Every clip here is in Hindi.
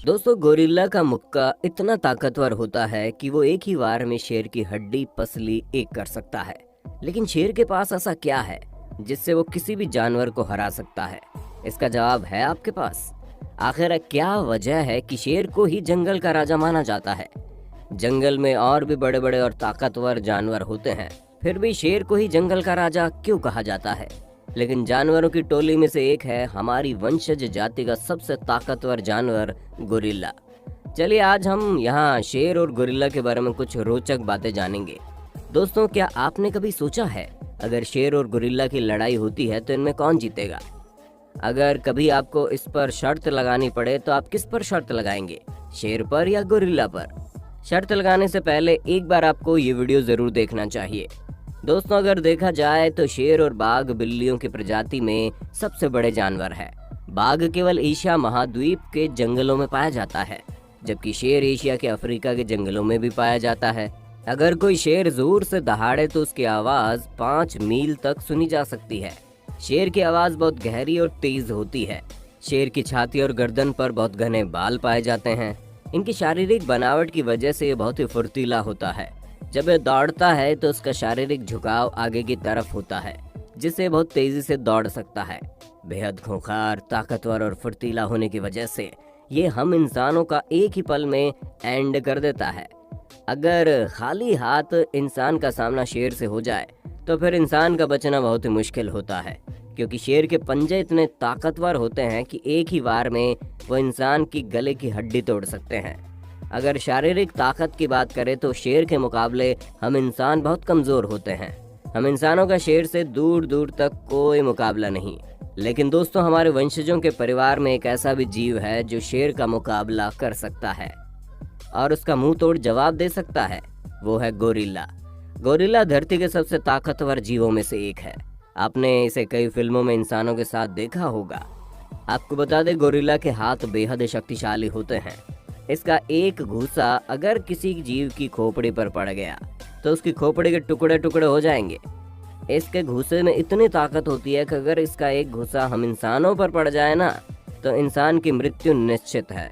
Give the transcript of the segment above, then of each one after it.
दोस्तों, गोरिल्ला का मुक्का इतना ताकतवर होता है कि वो एक ही वार में शेर की हड्डी पसली एक कर सकता है। लेकिन शेर के पास ऐसा क्या है जिससे वो किसी भी जानवर को हरा सकता है? इसका जवाब है आपके पास। आखिर क्या वजह है कि शेर को ही जंगल का राजा माना जाता है? जंगल में और भी बड़े बड़े और ताकतवर जानवर होते हैं, फिर भी शेर को ही जंगल का राजा क्यों कहा जाता है? लेकिन जानवरों की टोली में से एक है हमारी वंशज जाति का सबसे ताकतवर जानवर, गोरिल्ला। चलिए आज हम यहाँ शेर और गोरिल्ला के बारे में कुछ रोचक बातें जानेंगे। दोस्तों, क्या आपने कभी सोचा है अगर शेर और गोरिल्ला की लड़ाई होती है तो इनमें कौन जीतेगा? अगर कभी आपको इस पर शर्त लगानी पड़े तो आप किस पर शर्त लगाएंगे, शेर पर या गोरिल्ला पर? शर्त लगाने से पहले एक बार आपको ये वीडियो जरूर देखना चाहिए। दोस्तों, अगर देखा जाए तो शेर और बाघ बिल्लियों की प्रजाति में सबसे बड़े जानवर है। बाघ केवल एशिया महाद्वीप के जंगलों में पाया जाता है, जबकि शेर एशिया के अफ्रीका के जंगलों में भी पाया जाता है। अगर कोई शेर जोर से दहाड़े तो उसकी आवाज 5 मील तक सुनी जा सकती है। शेर की आवाज बहुत गहरी और तेज होती है। शेर की छाती और गर्दन पर बहुत घने बाल पाए जाते हैं। इनकी शारीरिक बनावट की वजह से ये बहुत ही फुर्तीला होता है। जब ये दौड़ता है तो उसका शारीरिक झुकाव आगे की तरफ होता है, जिससे बहुत तेजी से दौड़ सकता है। बेहद खूंखार, ताकतवर और फुर्तीला होने की वजह से ये हम इंसानों का एक ही पल में एंड कर देता है। अगर खाली हाथ इंसान का सामना शेर से हो जाए तो फिर इंसान का बचना बहुत ही मुश्किल होता है, क्योंकि शेर के पंजे इतने ताकतवर होते हैं कि एक ही वार में वो इंसान की गले की हड्डी तोड़ सकते हैं। अगर शारीरिक ताकत की बात करें तो शेर के मुकाबले हम इंसान बहुत कमज़ोर होते हैं। हम इंसानों का शेर से दूर दूर तक कोई मुकाबला नहीं। लेकिन दोस्तों, हमारे वंशजों के परिवार में एक ऐसा भी जीव है जो शेर का मुकाबला कर सकता है और उसका मुंह तोड़ जवाब दे सकता है। वो है गोरिल्ला। गोरिल्ला धरती के सबसे ताकतवर जीवों में से एक है। आपने इसे कई फिल्मों में इंसानों के साथ देखा होगा। आपको बता दें, गोरिल्ला के हाथ बेहद शक्तिशाली होते हैं। इसका एक घूंसा अगर किसी जीव की खोपड़ी पर पड़ गया तो उसकी खोपड़ी के टुकड़े टुकड़े हो जाएंगे। इसके घूंसे में इतनी ताकत होती है कि अगर इसका एक घूंसा हम इंसानों पर पड़ जाए ना, तो इंसान की मृत्यु निश्चित है।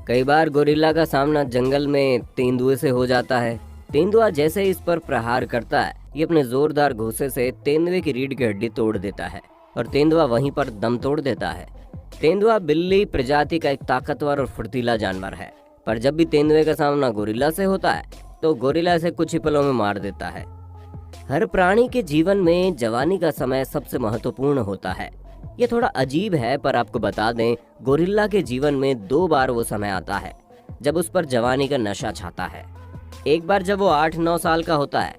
कई बार गोरिल्ला का सामना जंगल में तेंदुए से हो जाता है। तेंदुआ जैसे इस पर प्रहार करता है, ये अपने जोरदार घूंसे से तेंदुए की रीढ़ की हड्डी तोड़ देता है और तेंदुआ वहीं पर दम तोड़ देता है। तेंदुआ बिल्ली प्रजाति का एक ताकतवर और फुर्तीला जानवर है, पर जब भी तेंदुए का सामना गोरिल्ला से होता है तो गोरिल्ला इसे कुछ ही पलों में मार देता है। हर प्राणी के जीवन में जवानी का समय सबसे महत्वपूर्ण होता है। ये थोड़ा अजीब है, पर आपको बता दें, गोरिल्ला के जीवन में 2 बार वो समय आता है जब उस पर जवानी का नशा छाता है। एक बार जब वो 8-9 साल का होता है,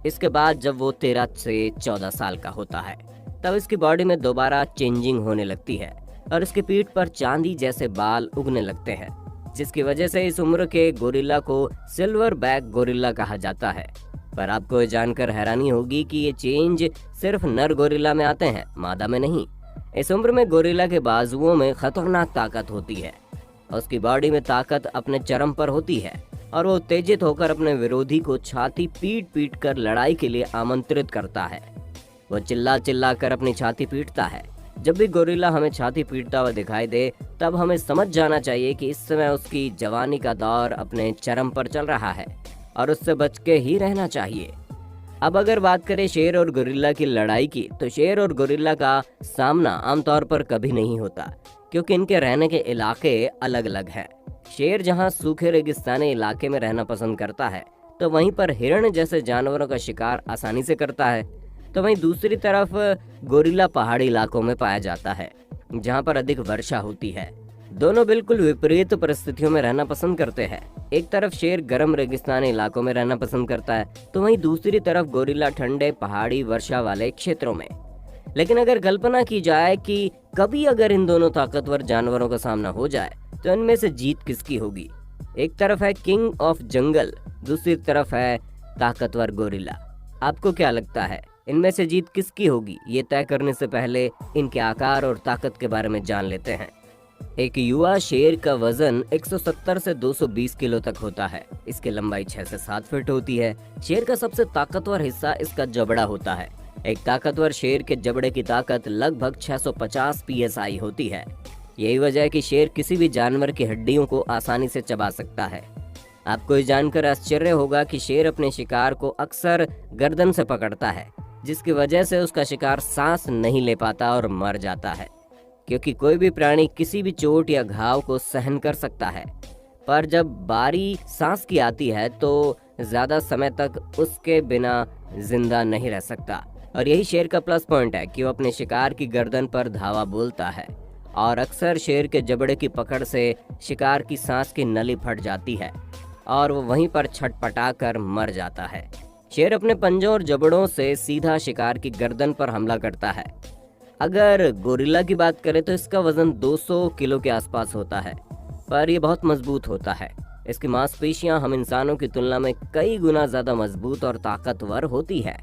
इसके बाद जब वो 13 से 14 साल का होता है, तब इसकी बॉडी में दोबारा चेंजिंग होने लगती है और इसकी पीठ पर चांदी जैसे बाल उगने लगते हैं, जिसकी वजह से इस उम्र के गोरिल्ला को सिल्वर बैक गोरिल्ला कहा जाता है। पर आपको ये जानकर हैरानी होगी कि ये चेंज सिर्फ नर गोरिल्ला में आते हैं, मादा में नहीं। इस उम्र में गोरिल्ला के बाजुओं में खतरनाक ताकत होती है और उसकी बॉडी में ताकत अपने चरम पर होती है और वो उत्तेजित होकर अपने विरोधी को छाती पीट पीट कर लड़ाई के लिए आमंत्रित करता है। वो चिल्ला चिल्ला कर अपनी छाती पीटता है। जब भी गोरिल्ला हमें छाती पीटता हुआ दिखाई दे, तब हमें समझ जाना चाहिए कि इस समय उसकी जवानी का दौर अपने चरम पर चल रहा है और उससे बच के ही रहना चाहिए। अब अगर बात करें शेर और गोरिल्ला की लड़ाई की, तो शेर और गोरिल्ला का सामना आमतौर पर कभी नहीं होता, क्योंकि इनके रहने के इलाके अलग अलग हैं। शेर जहां सूखे रेगिस्तानी इलाके में रहना पसंद करता है, तो वहीं पर हिरण जैसे जानवरों का शिकार आसानी से करता है। तो वहीं दूसरी तरफ गोरिल्ला पहाड़ी इलाकों में पाया जाता है, जहां पर अधिक वर्षा होती है। दोनों बिल्कुल विपरीत परिस्थितियों में रहना पसंद करते हैं। एक तरफ शेर गर्म रेगिस्तानी इलाकों में रहना पसंद करता है, तो वहीं दूसरी तरफ गोरिल्ला ठंडे पहाड़ी वर्षा वाले क्षेत्रों में। लेकिन अगर कल्पना की जाए कि कभी अगर इन दोनों ताकतवर जानवरों का सामना हो जाए, तो इनमें से जीत किसकी होगी? एक तरफ है किंग ऑफ जंगल, दूसरी तरफ है ताकतवर गोरिल्ला। आपको क्या लगता है, इनमें से जीत किसकी होगी? ये तय करने से पहले इनके आकार और ताकत के बारे में जान लेते हैं। एक युवा शेर का वजन 170 से 220 किलो तक होता है। इसकी लंबाई 6 से 7 फीट होती है। शेर का सबसे ताकतवर हिस्सा इसका जबड़ा होता है। एक ताकतवर शेर के जबड़े की ताकत लगभग 650 psi होती है। यही वजह है कि शेर किसी भी जानवर की हड्डियों को आसानी से चबा सकता है। आपको ये जानकर आश्चर्य होगा कि शेर अपने शिकार को अक्सर गर्दन से पकड़ता है, जिसकी वजह से उसका शिकार सांस नहीं ले पाता और मर जाता है। क्योंकि कोई भी प्राणी किसी भी चोट या घाव को सहन कर सकता है, पर जब बारी सांस की आती है तो ज्यादा समय तक उसके बिना जिंदा नहीं रह सकता। और यही शेर का प्लस पॉइंट है कि वो अपने शिकार की गर्दन पर धावा बोलता है, और अक्सर शेर के जबड़े की पकड़ से शिकार की सांस की नली फट जाती है और वो वहीं पर छटपटा कर मर जाता है। शेर अपने पंजों और जबड़ों से सीधा शिकार की गर्दन पर हमला करता है। अगर गोरिल्ला की बात करें तो इसका वजन 200 किलो के आसपास होता है, पर यह बहुत मजबूत होता है। इसकी मांसपेशियां हम इंसानों की तुलना में कई गुना ज्यादा मजबूत और ताकतवर होती है।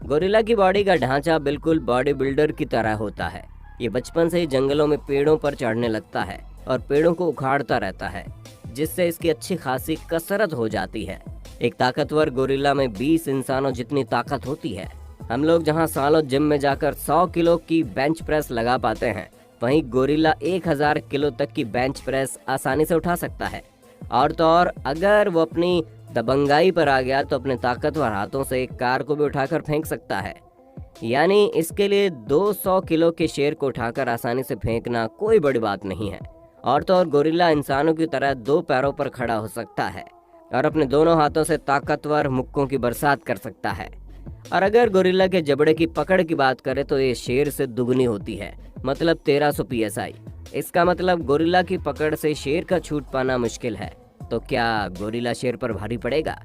गोरिल्ला की बॉडी का ढांचा बिल्कुल बॉडी बिल्डर की तरह होता है। ये बचपन से ही जंगलों में पेड़ों पर चढ़ने लगता है और पेड़ों को उखाड़ता रहता है, जिससे इसकी अच्छी खासी कसरत हो जाती है। एक ताकतवर गोरिल्ला में 20 इंसानों जितनी ताकत होती है। हम लोग जहां सालों जिम में जाकर 100 किलो की बेंच प्रेस लगा पाते हैं, वहीं गोरिल्ला 1000 किलो तक की बेंच प्रेस आसानी से उठा सकता है। और तो और अगर वो अपनी दबंगाई पर आ गया तो अपने ताकतवर हाथों से एक कार को भी उठाकर फेंक सकता है। यानी इसके लिए 200 किलो के शेर को उठाकर आसानी से फेंकना कोई बड़ी बात नहीं है। और तो और गोरिल्ला इंसानों की तरह 2 पैरों पर खड़ा हो सकता है और अपने दोनों हाथों से ताकतवर मुक्कों की बरसात कर सकता है। और अगर गोरिल्ला के जबड़े की पकड़ की बात करें तो ये शेर से दुगनी होती है, मतलब 1300 PSI। इसका मतलब गोरिल्ला की पकड़ से शेर का छूट पाना मुश्किल है। तो क्या गोरिल्ला शेर पर भारी पड़ेगा?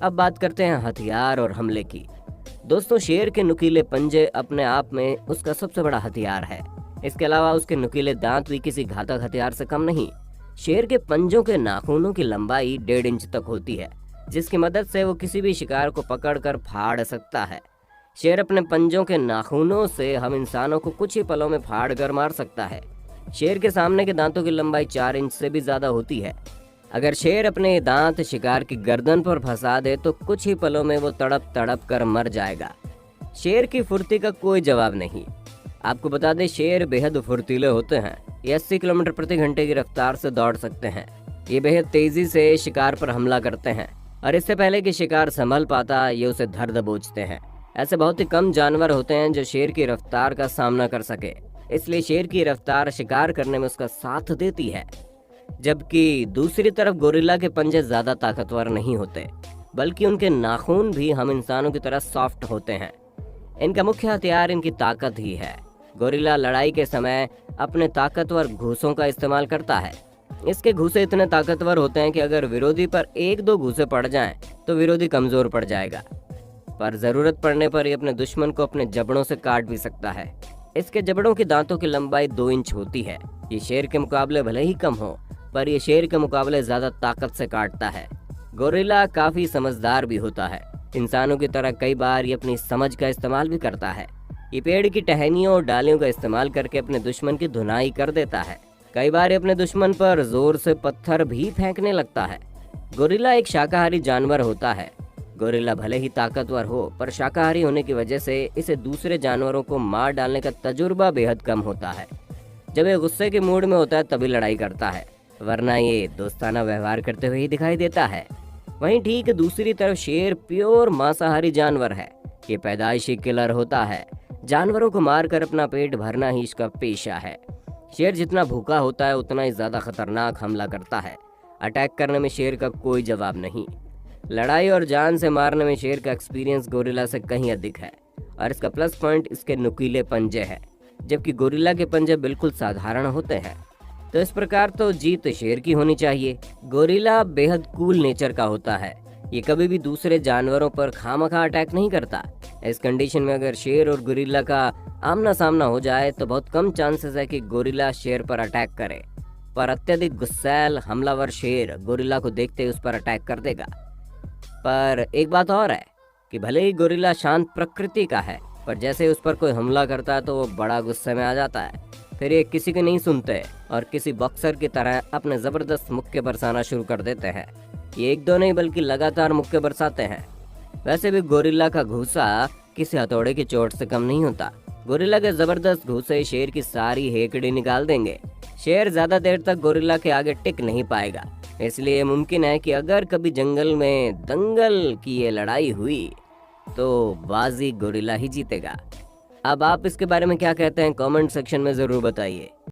अब बात करते हैं हथियार और हमले की। दोस्तों, शेर के नुकीले पंजे अपने आप में उसका सबसे बड़ा हथियार है। इसके अलावा उसके नुकीले दांत भी किसी घातक हथियार से कम नहीं। शेर के पंजों के नाखूनों की लंबाई 1.5 इंच तक होती है, जिसकी मदद से वो किसी भी शिकार को पकड़कर फाड़ सकता है। शेर अपने पंजों के नाखूनों से हम इंसानों को कुछ ही पलों में फाड़ कर मार सकता है। शेर के सामने के दांतों की लंबाई 4 इंच से भी ज्यादा होती है। अगर शेर अपने दांत शिकार की गर्दन पर फंसा दे तो कुछ ही पलों में वो तड़प तड़प कर मर जाएगा। शेर की फुर्ती का कोई जवाब नहीं। आपको बता दें, शेर बेहद फुर्तीले होते हैं। ये 80 किलोमीटर प्रति घंटे की रफ्तार से दौड़ सकते हैं। ये बेहद तेजी से शिकार पर हमला करते हैं और इससे पहले कि शिकार संभल पाता, ये उसे धर दबोचते हैं। ऐसे बहुत ही कम जानवर होते हैं जो शेर की रफ्तार का सामना कर सके, इसलिए शेर की रफ्तार शिकार करने में उसका साथ देती है। जबकि दूसरी तरफ गोरिल्ला के पंजे ज्यादा ताकतवर नहीं होते, बल्कि उनके नाखून भी हम इंसानों की तरह सॉफ्ट होते हैं। इनका मुख्य हथियार इनकी ताकत ही है। गोरिल्ला लड़ाई के समय अपने ताकतवर घूंसों का इस्तेमाल करता है। इसके घूंसे इतने ताकतवर होते हैं कि अगर विरोधी पर 1-2 घूंसे पड़ जाएं, तो विरोधी कमजोर पड़ जाएगा। पर जरूरत पड़ने पर ये अपने दुश्मन को अपने जबड़ों से काट भी सकता है। इसके जबड़ों की दांतों की लंबाई 2 इंच होती है। ये शेर के मुकाबले भले ही कम हो, पर ये शेर के मुकाबले ज्यादा ताकत से काटता है। गोरिल्ला काफी समझदार भी होता है। इंसानों की तरह कई बार ये अपनी समझ का इस्तेमाल भी करता है। ये पेड़ की टहनियों और डालियों का इस्तेमाल करके अपने दुश्मन की धुनाई कर देता है। कई बार ये अपने दुश्मन पर जोर से पत्थर भी फेंकने लगता है। गोरिल्ला एक शाकाहारी जानवर होता है। गोरिल्ला भले ही ताकतवर हो, पर शाकाहारी होने की वजह से इसे दूसरे जानवरों को मार डालने का तजुर्बा बेहद कम होता है। जब ये गुस्से के मूड में होता है तभी लड़ाई करता है, वरना ये दोस्ताना व्यवहार करते हुए ही दिखाई देता है। वहीं ठीक दूसरी तरफ शेर प्योर मांसाहारी जानवर है। ये पैदाइशी किलर होता है। जानवरों को मारकर अपना पेट भरना ही इसका पेशा है। शेर जितना भूखा होता है उतना ही ज्यादा खतरनाक हमला करता है। अटैक करने में शेर का कोई जवाब नहीं। लड़ाई और जान से मारने में शेर का एक्सपीरियंस गोरिल्ला से कहीं अधिक है और इसका प्लस पॉइंट इसके नुकीले पंजे है, जबकि गोरिल्ला के पंजे बिल्कुल साधारण होते हैं। तो इस प्रकार तो जीत शेर की होनी चाहिए। गोरिल्ला बेहद कूल नेचर का होता है। ये कभी भी दूसरे जानवरों पर खामखा अटैक नहीं करता। इस कंडीशन में अगर शेर और गोरिल्ला का आमना सामना हो जाए तो बहुत कम चांसेस है कि गोरिल्ला शेर पर अटैक करे, पर अत्यधिक गुस्सैल हमलावर शेर गोरिल्ला को देखते ही उस पर अटैक कर देगा। पर एक बात और है कि भले ही गोरिल्ला शांत प्रकृति का है, पर जैसे उस पर कोई हमला करता है तो वो बड़ा गुस्से में आ जाता है। फिर ये किसी की नहीं सुनते और किसी बॉक्सर की तरह अपने जबरदस्त मुक्के बरसाना शुरू कर देते हैं। ये 1-2 नहीं बल्कि लगातार मुक्के बरसाते हैं। वैसे भी गोरिल्ला का घूंसा किसी हथौड़े की चोट से कम नहीं होता। गोरिल्ला के जबरदस्त घूंसे शेर की सारी हेकड़ी निकाल देंगे। शेर ज्यादा देर तक गोरिल्ला के आगे टिक नहीं पाएगा, इसलिए मुमकिन है कि अगर कभी जंगल में दंगल की ये लड़ाई हुई तो बाजी गोरिल्ला ही जीतेगा। अब आप इसके बारे में क्या कहते हैं, कमेंट सेक्शन में जरूर बताइए।